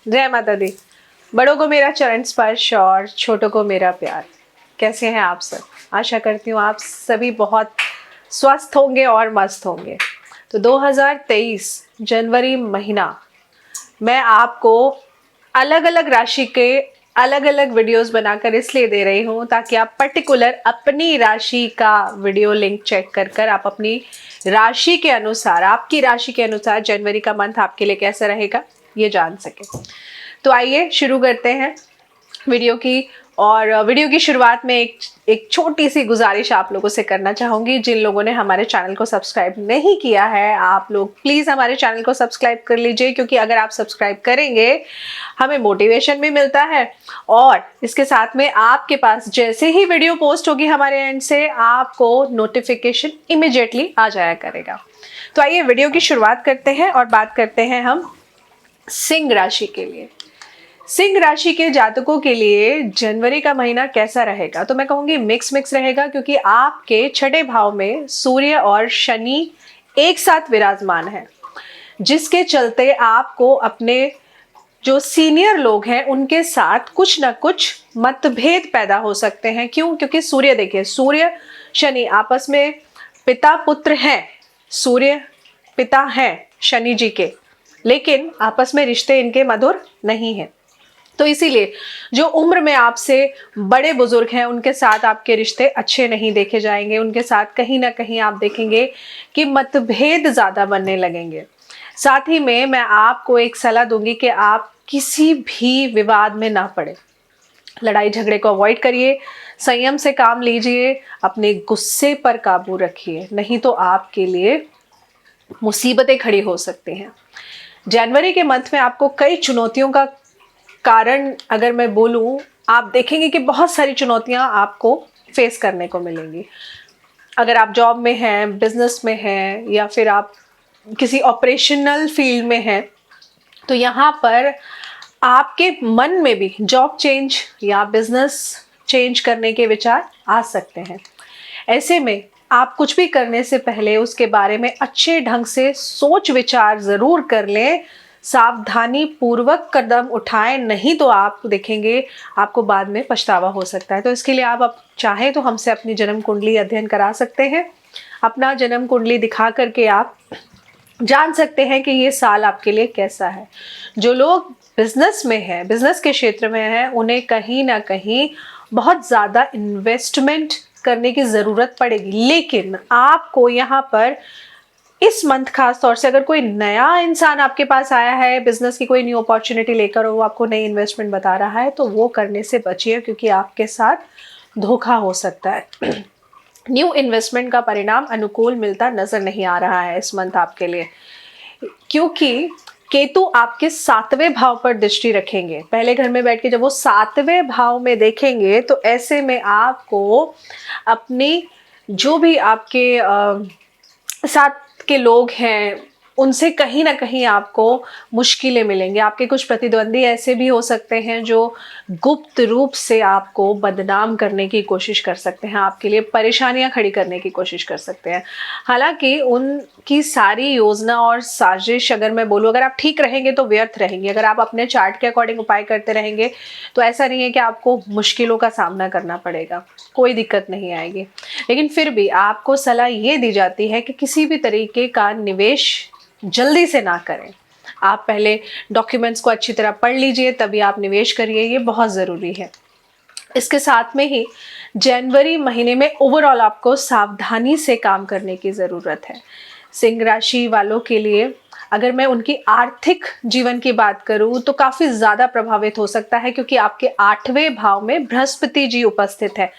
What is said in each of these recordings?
जय माता दी। बड़ों को मेरा चरण स्पर्श और छोटों को मेरा प्यार। कैसे हैं आप सब? आशा करती हूँ आप सभी बहुत स्वस्थ होंगे और मस्त होंगे। तो 2023 जनवरी महीना मैं आपको अलग अलग राशि के अलग अलग वीडियोस बनाकर इसलिए दे रही हूँ ताकि आप पर्टिकुलर अपनी राशि का वीडियो लिंक चेक कर कर आप अपनी राशि के अनुसार, आपकी राशि के अनुसार जनवरी का मंथ आपके लिए कैसा रहेगा ये जान सके। तो आइए शुरू करते हैं वीडियो की। और वीडियो की शुरुआत में एक छोटी सी गुजारिश आप लोगों से करना चाहूँगी। जिन लोगों ने हमारे चैनल को सब्सक्राइब नहीं किया है, आप लोग प्लीज़ हमारे चैनल को सब्सक्राइब कर लीजिए, क्योंकि अगर आप सब्सक्राइब करेंगे हमें मोटिवेशन भी मिलता है और इसके साथ में आपके पास जैसे ही वीडियो पोस्ट होगी हमारे एंड से आपको नोटिफिकेशन इमिजिएटली आ जाया करेगा। तो आइए वीडियो की शुरुआत करते हैं और बात करते हैं हम सिंह राशि के लिए। सिंह राशि के जातकों के लिए जनवरी का महीना कैसा रहेगा? तो मैं कहूंगी मिक्स रहेगा, क्योंकि आपके छठे भाव में सूर्य और शनि एक साथ विराजमान है, जिसके चलते आपको अपने जो सीनियर लोग हैं उनके साथ कुछ ना कुछ मतभेद पैदा हो सकते हैं। क्यों? क्योंकि सूर्य, देखिए, सूर्य शनि आपस में पिता पुत्र हैं। सूर्य पिता हैं शनि जी के, लेकिन आपस में रिश्ते इनके मधुर नहीं हैं। तो इसीलिए जो उम्र में आपसे बड़े बुजुर्ग हैं उनके साथ आपके रिश्ते अच्छे नहीं देखे जाएंगे। उनके साथ कहीं ना कहीं आप देखेंगे कि मतभेद ज़्यादा बनने लगेंगे। साथ ही में मैं आपको एक सलाह दूंगी कि आप किसी भी विवाद में ना पड़े। लड़ाई झगड़े को अवॉइड करिए, संयम से काम लीजिए, अपने गुस्से पर काबू रखिए, नहीं तो आपके लिए मुसीबतें खड़ी हो सकती हैं। जनवरी के मंथ में आपको कई चुनौतियों का कारण अगर मैं बोलूं, आप देखेंगे कि बहुत सारी चुनौतियां आपको फेस करने को मिलेंगी। अगर आप जॉब में हैं, बिजनेस में हैं, या फिर आप किसी ऑपरेशनल फील्ड में हैं, तो यहाँ पर आपके मन में भी जॉब चेंज या बिजनेस चेंज करने के विचार आ सकते हैं। ऐसे में आप कुछ भी करने से पहले उसके बारे में अच्छे ढंग से सोच विचार ज़रूर कर लें, सावधानी पूर्वक कदम उठाएं, नहीं तो आप देखेंगे आपको बाद में पछतावा हो सकता है। तो इसके लिए आप चाहें तो हमसे अपनी जन्म कुंडली अध्ययन करा सकते हैं। अपना जन्म कुंडली दिखा करके आप जान सकते हैं कि ये साल आपके लिए कैसा है। जो लोग बिजनेस में हैं, बिजनेस के क्षेत्र में हैं, उन्हें कहीं ना कहीं बहुत ज़्यादा इन्वेस्टमेंट करने की ज़रूरत पड़ेगी, लेकिन आपको यहाँ पर इस मंथ खास तौर से अगर कोई नया इंसान आपके पास आया है, बिजनेस की कोई न्यू अपॉर्चुनिटी लेकर, वो आपको नई इन्वेस्टमेंट बता रहा है, तो वो करने से बचिए, क्योंकि आपके साथ धोखा हो सकता है। न्यू इन्वेस्टमेंट का परिणाम अनुकूल मिलता नजर नहीं आ रहा है इस मंथ आपके लिए, क्योंकि केतु आपके 7वें भाव पर दृष्टि रखेंगे। पहले घर में बैठ के जब वो 7वें भाव में देखेंगे, तो ऐसे में आपको अपनी जो भी आपके साथ के लोग हैं उनसे कहीं ना कहीं आपको मुश्किलें मिलेंगी। आपके कुछ प्रतिद्वंदी ऐसे भी हो सकते हैं जो गुप्त रूप से आपको बदनाम करने की कोशिश कर सकते हैं, आपके लिए परेशानियां खड़ी करने की कोशिश कर सकते हैं। हालांकि उनकी सारी योजना और साजिश, अगर मैं बोलूँ, अगर आप ठीक रहेंगे तो व्यर्थ रहेंगे। अगर आप अपने चार्ट के अकॉर्डिंग उपाय करते रहेंगे तो ऐसा नहीं है कि आपको मुश्किलों का सामना करना पड़ेगा, कोई दिक्कत नहीं आएगी। लेकिन फिर भी आपको सलाह ये दी जाती है कि किसी भी तरीके का निवेश जल्दी से ना करें। आप पहले डॉक्यूमेंट्स को अच्छी तरह पढ़ लीजिए, तभी आप निवेश करिए, ये बहुत ज़रूरी है। इसके साथ में ही जनवरी महीने में ओवरऑल आपको सावधानी से काम करने की ज़रूरत है। सिंह राशि वालों के लिए अगर मैं उनकी आर्थिक जीवन की बात करूं तो काफ़ी ज़्यादा प्रभावित हो सकता है, क्योंकि आपके 8वें भाव में बृहस्पति जी उपस्थित है।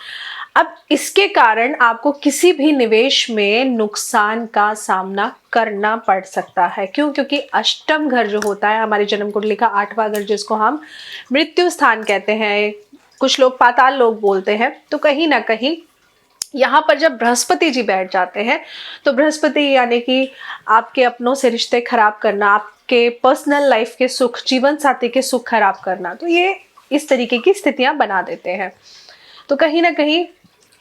अब इसके कारण आपको किसी भी निवेश में नुकसान का सामना करना पड़ सकता है। क्यों? क्योंकि अष्टम घर जो होता है हमारी जन्म कुंडली का 8वां घर, जिसको हम मृत्यु स्थान कहते हैं, कुछ लोग पाताल लोग बोलते हैं, तो कहीं ना कहीं यहाँ पर जब बृहस्पति जी बैठ जाते हैं तो बृहस्पति यानी कि आपके अपनों से रिश्ते खराब करना, आपके पर्सनल लाइफ के सुख, जीवन साथी के सुख खराब करना, तो ये इस तरीके की स्थितियां बना देते हैं। तो कहीं ना कहीं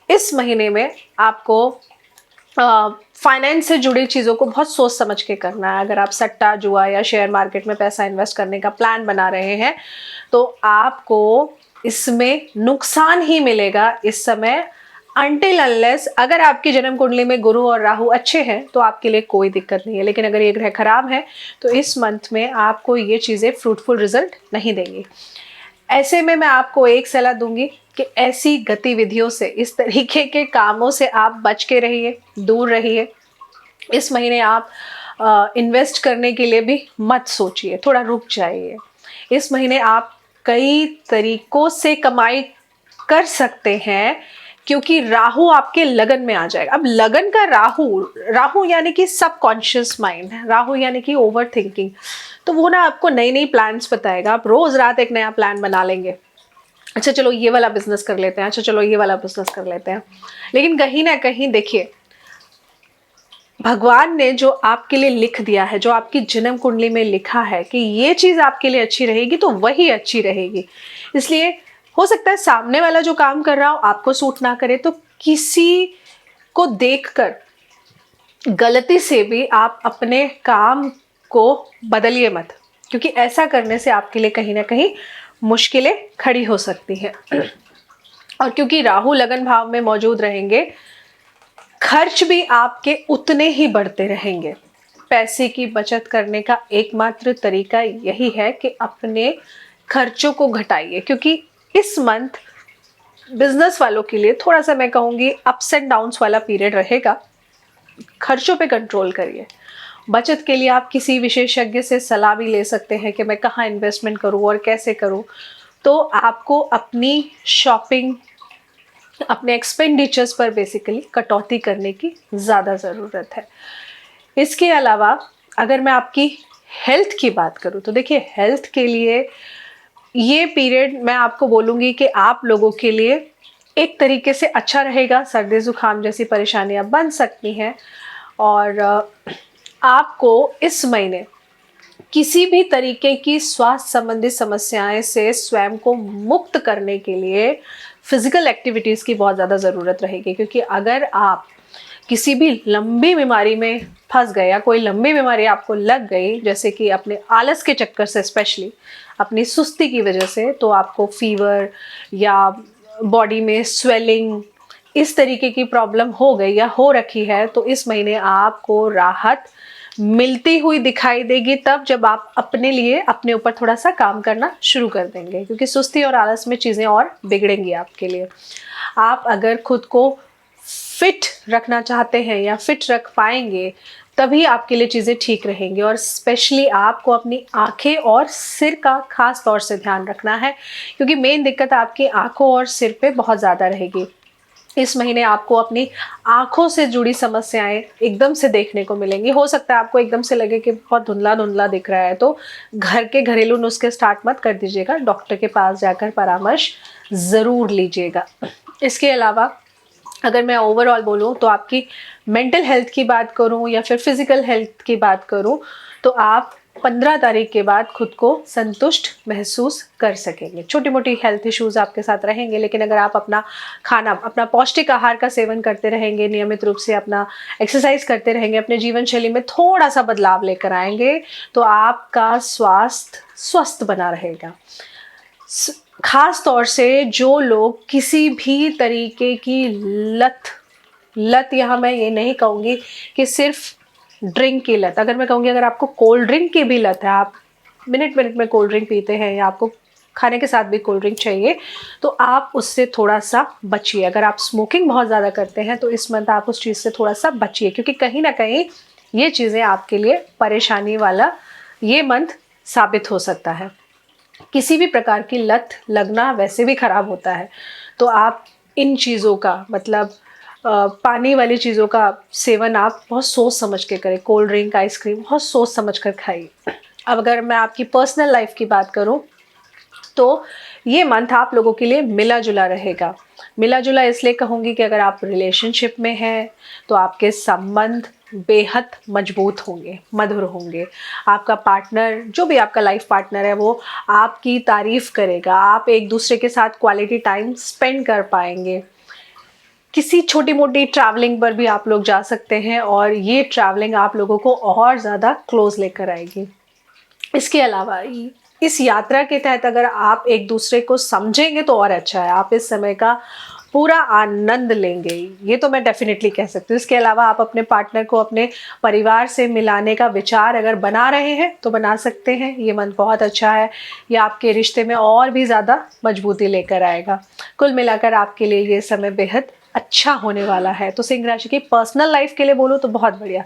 इस महीने में आपको फाइनेंस से जुड़ी चीज़ों को बहुत सोच समझ के करना है। अगर आप सट्टा जुआ या शेयर मार्केट में पैसा इन्वेस्ट करने का प्लान बना रहे हैं तो आपको इसमें नुकसान ही मिलेगा इस समय, अनटिल अनलेस अगर आपकी जन्म कुंडली में गुरु और राहु अच्छे हैं तो आपके लिए कोई दिक्कत नहीं है। लेकिन अगर ये ग्रह खराब है तो इस मंथ में आपको ये चीज़ें फ्रूटफुल रिजल्ट नहीं देंगी। ऐसे में मैं आपको एक सलाह दूंगी कि ऐसी गतिविधियों से, इस तरीके के कामों से आप बच के रहिए, दूर रहिए। इस महीने आप इन्वेस्ट करने के लिए भी मत सोचिए, थोड़ा रुक जाइए। इस महीने आप कई तरीकों से कमाई कर सकते हैं क्योंकि राहु आपके लगन में आ जाएगा। अब लगन का राहु यानी कि सबकॉन्शियस माइंड, राहु यानी कि ओवर थिंकिंग, तो वो ना आपको नई नई प्लान्स बताएगा। आप रोज रात एक नया प्लान बना लेंगे, अच्छा चलो ये वाला बिजनेस कर लेते हैं, अच्छा चलो ये वाला बिजनेस कर लेते हैं। लेकिन कहीं ना कहीं देखिए, भगवान ने जो आपके लिए लिख दिया है, जो आपकी जन्म कुंडली में लिखा है कि ये चीज़ आपके लिए अच्छी रहेगी तो वही अच्छी रहेगी। इसलिए हो सकता है सामने वाला जो काम कर रहा हो आपको सूट ना करे, तो किसी को देखकर गलती से भी आप अपने काम को बदलिए मत, क्योंकि ऐसा करने से आपके लिए कहीं ना कहीं मुश्किलें खड़ी हो सकती हैं। और क्योंकि राहु लगन भाव में मौजूद रहेंगे, खर्च भी आपके उतने ही बढ़ते रहेंगे। पैसे की बचत करने का एकमात्र तरीका यही है कि अपने खर्चों को घटाइए, क्योंकि इस मंथ बिजनेस वालों के लिए थोड़ा सा मैं कहूँगी अप्स एंड डाउन्स वाला पीरियड रहेगा। खर्चों पे कंट्रोल करिए। बचत के लिए आप किसी विशेषज्ञ से सलाह भी ले सकते हैं कि मैं कहाँ इन्वेस्टमेंट करूँ और कैसे करूँ। तो आपको अपनी शॉपिंग, अपने एक्सपेंडिचर्स पर बेसिकली कटौती करने की ज़्यादा ज़रूरत है। इसके अलावा अगर मैं आपकी हेल्थ की बात करूँ तो देखिए, हेल्थ के लिए ये पीरियड मैं आपको बोलूँगी कि आप लोगों के लिए एक तरीके से अच्छा रहेगा। सर्दी ज़ुकाम जैसी परेशानियाँ बन सकती हैं और आपको इस महीने किसी भी तरीके की स्वास्थ्य संबंधी समस्याएं से स्वयं को मुक्त करने के लिए फिजिकल एक्टिविटीज़ की बहुत ज़्यादा ज़रूरत रहेगी। क्योंकि अगर आप किसी भी लंबी बीमारी में फंस गए या कोई लंबी बीमारी आपको लग गई, जैसे कि अपने आलस के चक्कर से, स्पेशली अपनी सुस्ती की वजह से, तो आपको फीवर या बॉडी में स्वेलिंग इस तरीके की प्रॉब्लम हो गई या हो रखी है, तो इस महीने आपको राहत मिलती हुई दिखाई देगी तब जब आप अपने लिए, अपने ऊपर थोड़ा सा काम करना शुरू कर देंगे। क्योंकि सुस्ती और आलस में चीज़ें और बिगड़ेंगी आपके लिए। आप अगर खुद को फिट रखना चाहते हैं या फिट रख पाएंगे तभी आपके लिए चीज़ें ठीक रहेंगी। और स्पेशली आपको अपनी आंखें और सिर का खास तौर से ध्यान रखना है, क्योंकि मेन दिक्कत आपकी आंखों और सिर पे बहुत ज़्यादा रहेगी। इस महीने आपको अपनी आंखों से जुड़ी समस्याएं एकदम से देखने को मिलेंगी। हो सकता है आपको एकदम से लगे कि बहुत धुंधला धुंधला दिख रहा है, तो घर के घरेलू नुस्खे स्टार्ट मत कर दीजिएगा, डॉक्टर के पास जाकर परामर्श ज़रूर लीजिएगा। इसके अलावा अगर मैं ओवरऑल बोलूँ तो आपकी मेंटल हेल्थ की बात करूँ या फिर फिजिकल हेल्थ की बात करूँ, तो आप 15 तारीख के बाद खुद को संतुष्ट महसूस कर सकेंगे। छोटी मोटी हेल्थ इश्यूज आपके साथ रहेंगे, लेकिन अगर आप अपना खाना, अपना पौष्टिक आहार का सेवन करते रहेंगे, नियमित रूप से अपना एक्सरसाइज करते रहेंगे, अपने जीवन शैली में थोड़ा सा बदलाव लेकर आएंगे, तो आपका स्वास्थ्य स्वस्थ बना रहेगा। खास तौर से जो लोग किसी भी तरीके की लत यहाँ मैं ये नहीं कहूँगी कि सिर्फ ड्रिंक की लत, अगर मैं कहूँगी अगर आपको कोल्ड ड्रिंक की भी लत है, आप मिनट मिनट में कोल्ड ड्रिंक पीते हैं या आपको खाने के साथ भी कोल्ड ड्रिंक चाहिए, तो आप उससे थोड़ा सा बचिए। अगर आप स्मोकिंग बहुत ज़्यादा करते हैं तो इस मंथ आप उस चीज़ से थोड़ा सा बचिए, क्योंकि कहीं ना कहीं ये चीज़ें आपके लिए परेशानी वाला ये मंथ साबित हो सकता है। किसी भी प्रकार की लत लगना वैसे भी ख़राब होता है, तो आप इन चीज़ों का, मतलब पानी वाली चीज़ों का सेवन आप बहुत सोच समझ के करें। कोल्ड ड्रिंक, आइसक्रीम बहुत सोच समझ कर खाइए। अब अगर मैं आपकी पर्सनल लाइफ की बात करूं तो ये मंथ आप लोगों के लिए मिला जुला रहेगा। मिला जुला इसलिए कहूँगी कि अगर आप रिलेशनशिप में हैं तो आपके संबंध बेहद मजबूत होंगे, मधुर होंगे। आपका पार्टनर, जो भी आपका लाइफ पार्टनर है, वो आपकी तारीफ़ करेगा। आप एक दूसरे के साथ क्वालिटी टाइम स्पेंड कर पाएंगे। किसी छोटी मोटी ट्रैवलिंग पर भी आप लोग जा सकते हैं और ये ट्रैवलिंग आप लोगों को और ज़्यादा क्लोज लेकर आएगी। इसके अलावा इस यात्रा के तहत अगर आप एक दूसरे को समझेंगे तो और अच्छा है, आप इस समय का पूरा आनंद लेंगे, ये तो मैं डेफिनेटली कह सकती हूँ। इसके अलावा आप अपने पार्टनर को अपने परिवार से मिलाने का विचार अगर बना रहे हैं तो बना सकते हैं, ये मंथ बहुत अच्छा है, ये आपके रिश्ते में और भी ज़्यादा मजबूती लेकर आएगा। कुल मिलाकर आपके लिए ये समय बेहद अच्छा होने वाला है। तो सिंह राशि की पर्सनल लाइफ के लिए बोलूँ तो बहुत बढ़िया,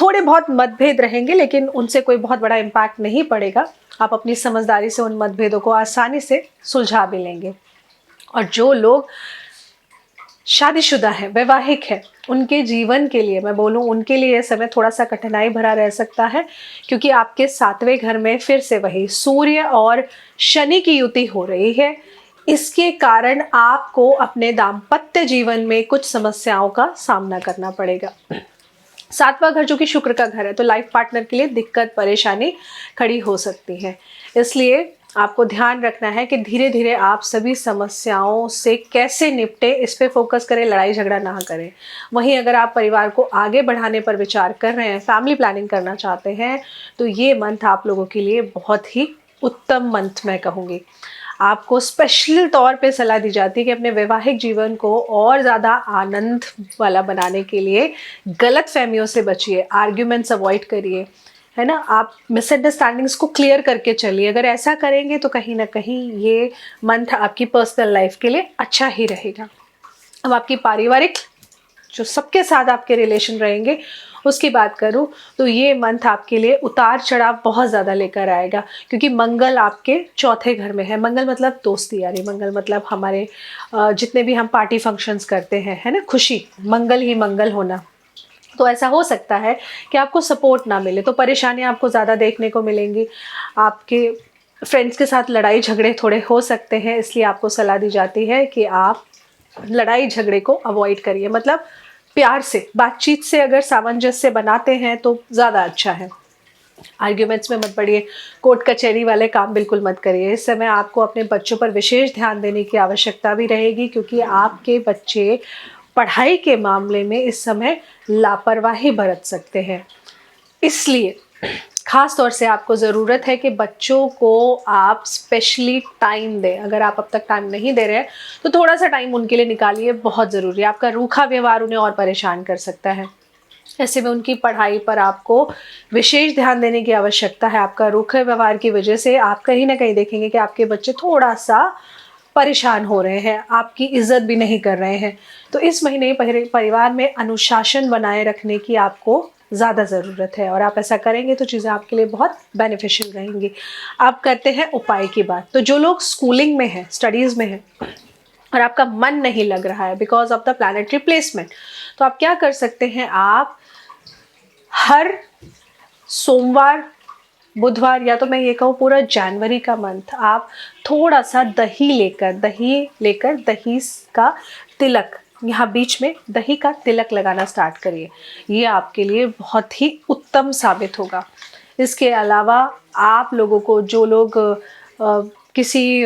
थोड़े बहुत मतभेद रहेंगे लेकिन उनसे कोई बहुत बड़ा इम्पैक्ट नहीं पड़ेगा, आप अपनी समझदारी से उन मतभेदों को आसानी से सुलझा भी लेंगे। और जो लोग शादीशुदा है, वैवाहिक है, उनके जीवन के लिए मैं बोलूं, उनके लिए यह समय थोड़ा सा कठिनाई भरा रह सकता है, क्योंकि आपके 7वें घर में फिर से वही सूर्य और शनि की युति हो रही है। इसके कारण आपको अपने दाम्पत्य जीवन में कुछ समस्याओं का सामना करना पड़ेगा। 7वां घर जो कि शुक्र का घर है, तो लाइफ पार्टनर के लिए दिक्कत परेशानी खड़ी हो सकती है। इसलिए आपको ध्यान रखना है कि धीरे धीरे आप सभी समस्याओं से कैसे निपटे, इस पे फोकस करें, लड़ाई झगड़ा ना करें। वहीं अगर आप परिवार को आगे बढ़ाने पर विचार कर रहे हैं, फैमिली प्लानिंग करना चाहते हैं, तो ये मंथ आप लोगों के लिए बहुत ही उत्तम मंथ मैं कहूँगी। आपको स्पेशल तौर पे सलाह दी जाती है कि अपने वैवाहिक जीवन को और ज़्यादा आनंद वाला बनाने के लिए गलत फहमियों से बचिए, आर्ग्यूमेंट्स अवॉइड करिए, है ना। आप मिसअंडरस्टैंडिंग्स को क्लियर करके चलिए। अगर ऐसा करेंगे तो कहीं ना कहीं ये मंथ आपकी पर्सनल लाइफ के लिए अच्छा ही रहेगा। अब आपकी पारिवारिक जो सबके साथ आपके रिलेशन रहेंगे उसकी बात करूं तो ये मंथ आपके लिए उतार चढ़ाव बहुत ज़्यादा लेकर आएगा, क्योंकि मंगल आपके 4थे घर में है। मंगल मतलब दोस्ती यारी, मंगल मतलब हमारे जितने भी हम पार्टी फंक्शंस करते हैं, है ना, खुशी, मंगल ही मंगल होना। तो ऐसा हो सकता है कि आपको सपोर्ट ना मिले, तो परेशानियां आपको ज़्यादा देखने को मिलेंगी। आपके फ्रेंड्स के साथ लड़ाई झगड़े थोड़े हो सकते हैं, इसलिए आपको सलाह दी जाती है कि आप लड़ाई झगड़े को अवॉइड करिए। मतलब प्यार से, बातचीत से अगर सामंजस्य बनाते हैं तो ज़्यादा अच्छा है। आर्ग्यूमेंट्स में मत पड़िए, कोर्ट कचहरी वाले काम बिल्कुल मत करिए। इस समय आपको अपने बच्चों पर विशेष ध्यान देने की आवश्यकता भी रहेगी, क्योंकि आपके बच्चे पढ़ाई के मामले में इस समय लापरवाही बरत सकते हैं। इसलिए खास तौर से आपको ज़रूरत है कि बच्चों को आप स्पेशली टाइम दें। अगर आप अब तक टाइम नहीं दे रहे हैं तो थोड़ा सा टाइम उनके लिए निकालिए, बहुत ज़रूरी है। आपका रूखा व्यवहार उन्हें और परेशान कर सकता है। ऐसे में उनकी पढ़ाई पर आपको विशेष ध्यान देने की आवश्यकता है। आपका रूखे व्यवहार की वजह से आप कहीं ना कहीं देखेंगे कि आपके बच्चे थोड़ा सा परेशान हो रहे हैं, आपकी इज्जत भी नहीं कर रहे हैं। तो इस महीने परिवार में अनुशासन बनाए रखने की आपको ज़्यादा ज़रूरत है, और आप ऐसा करेंगे तो चीज़ें आपके लिए बहुत बेनिफिशियल रहेंगी। आप करते हैं उपाय की बात, तो जो लोग स्कूलिंग में हैं, स्टडीज़ में हैं और आपका मन नहीं लग रहा है because of the planetary placement, तो आप क्या कर सकते हैं, आप हर सोमवार, बुधवार, या तो मैं ये कहूँ पूरा जनवरी का मंथ आप थोड़ा सा दही लेकर दही का तिलक, यहाँ बीच में दही का तिलक लगाना स्टार्ट करिए। ये आपके लिए बहुत ही उत्तम साबित होगा। इसके अलावा आप लोगों को, जो लोग किसी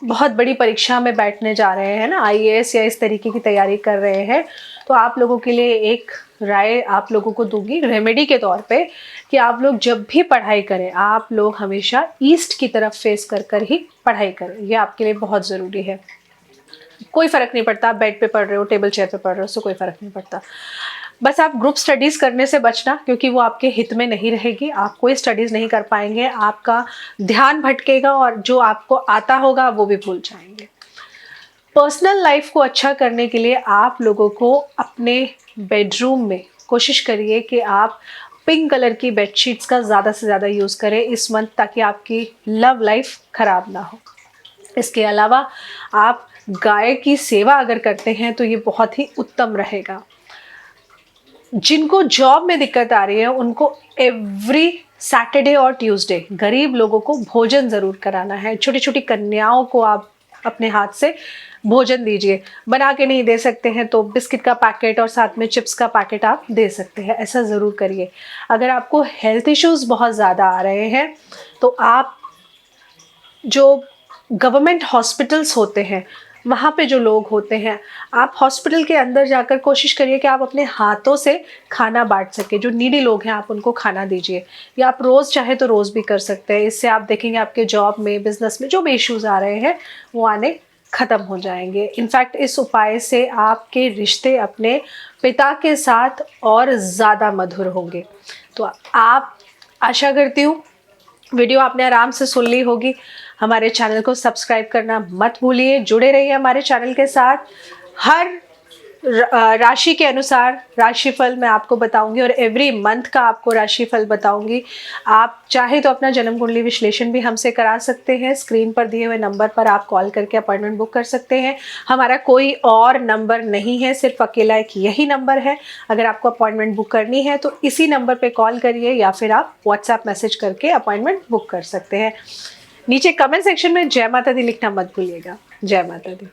बहुत बड़ी परीक्षा में बैठने जा रहे हैं ना, आईएएस या इस तरीके की तैयारी कर रहे हैं, तो आप लोगों के लिए एक राय आप लोगों को दूंगी रेमेडी के तौर पे, कि आप लोग जब भी पढ़ाई करें, आप लोग हमेशा ईस्ट की तरफ फेस कर ही पढ़ाई करें। ये आपके लिए बहुत ज़रूरी है। कोई फ़र्क नहीं पड़ता आप बेड पे पढ़ रहे हो, टेबल चेयर पे पढ़ रहे हो, उससे कोई फ़र्क नहीं पड़ता। बस आप ग्रुप स्टडीज़ करने से बचना, क्योंकि वो आपके हित में नहीं रहेगी। आप कोई स्टडीज़ नहीं कर पाएंगे, आपका ध्यान भटकेगा और जो आपको आता होगा वो भी भूल जाएंगे। पर्सनल लाइफ को अच्छा करने के लिए आप लोगों को अपने बेडरूम में कोशिश करिए कि आप पिंक कलर की बेडशीट्स का ज़्यादा से ज़्यादा यूज़ करें इस मंथ, ताकि आपकी लव लाइफ ख़राब ना हो। इसके अलावा आप गाय की सेवा अगर करते हैं तो ये बहुत ही उत्तम रहेगा। जिनको जॉब में दिक्कत आ रही है उनको एवरी सैटरडे और ट्यूसडे गरीब लोगों को भोजन ज़रूर कराना है। छोटी छोटी कन्याओं को आप अपने हाथ से भोजन दीजिए। बना के नहीं दे सकते हैं तो बिस्किट का पैकेट और साथ में चिप्स का पैकेट आप दे सकते हैं, ऐसा ज़रूर करिए। अगर आपको हेल्थ इश्यूज़ बहुत ज़्यादा आ रहे हैं तो आप जो गवर्नमेंट हॉस्पिटल्स होते हैं वहाँ पे जो लोग होते हैं, आप हॉस्पिटल के अंदर जाकर कोशिश करिए कि आप अपने हाथों से खाना बांट सके। जो नीडी लोग हैं आप उनको खाना दीजिए, या आप रोज़ चाहे तो रोज़ भी कर सकते हैं। इससे आप देखेंगे आपके जॉब में, बिजनेस में जो भी इश्यूज आ रहे हैं वो आने ख़त्म हो जाएंगे। इनफैक्ट इस उपाय से आपके रिश्ते अपने पिता के साथ और ज़्यादा मधुर होंगे। तो आप, आशा करती हूँ वीडियो आपने आराम से सुन ली होगी। हमारे चैनल को सब्सक्राइब करना मत भूलिए, जुड़े रहिए हमारे चैनल के साथ। हर राशि के अनुसार राशिफल मैं आपको बताऊंगी और एवरी मंथ का आपको राशिफल बताऊंगी। आप चाहे तो अपना जन्म कुंडली विश्लेषण भी हमसे करा सकते हैं। स्क्रीन पर दिए हुए नंबर पर आप कॉल करके अपॉइंटमेंट बुक कर सकते हैं। हमारा कोई और नंबर नहीं है, सिर्फ अकेला एक यही नंबर है। अगर आपको अपॉइंटमेंट बुक करनी है तो इसी नंबर पर कॉल करिए, या फिर आप व्हाट्सएप मैसेज करके अपॉइंटमेंट बुक कर सकते हैं। नीचे कमेंट सेक्शन में जय माता दी लिखना मत भूलिएगा। जय माता दी।